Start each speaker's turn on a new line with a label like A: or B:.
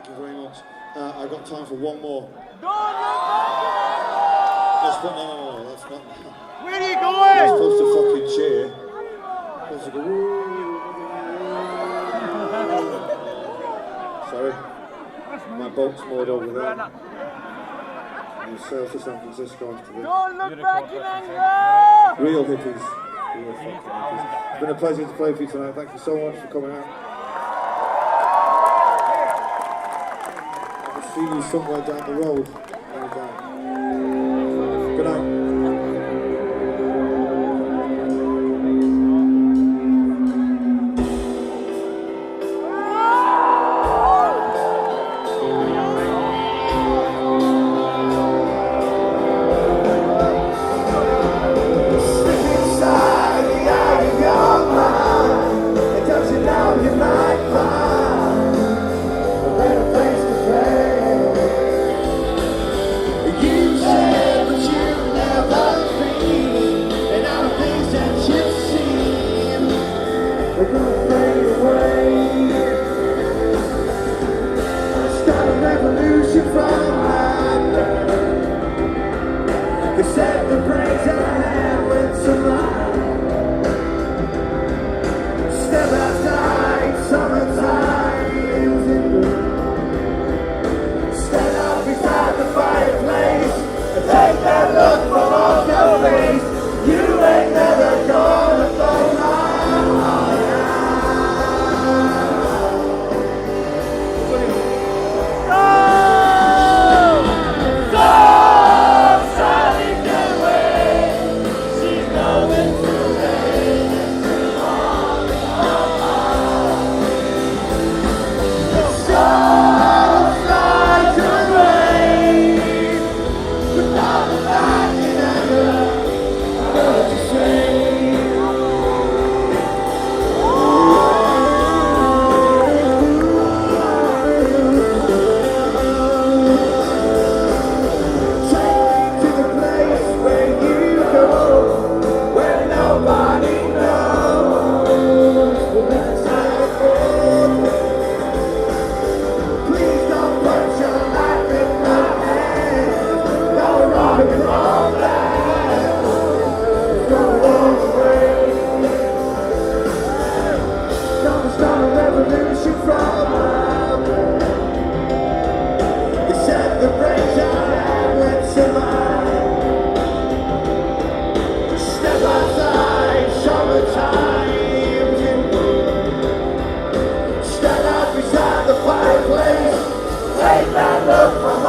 A: Thank you very much. I've got time for one more. No, that's not.
B: Where are you going?
A: You're supposed to fucking cheer. You're supposed to go. Sorry, my boat's moored over there. We'll sail to San Francisco after this.
B: Don't look back in anger!
A: Real hippies. Real fucking hippies. It's been a pleasure to play for you tonight. Thank you so much for coming out. I'll see you somewhere down the road. Good night.
C: Stand out beside the fireplace, take that look from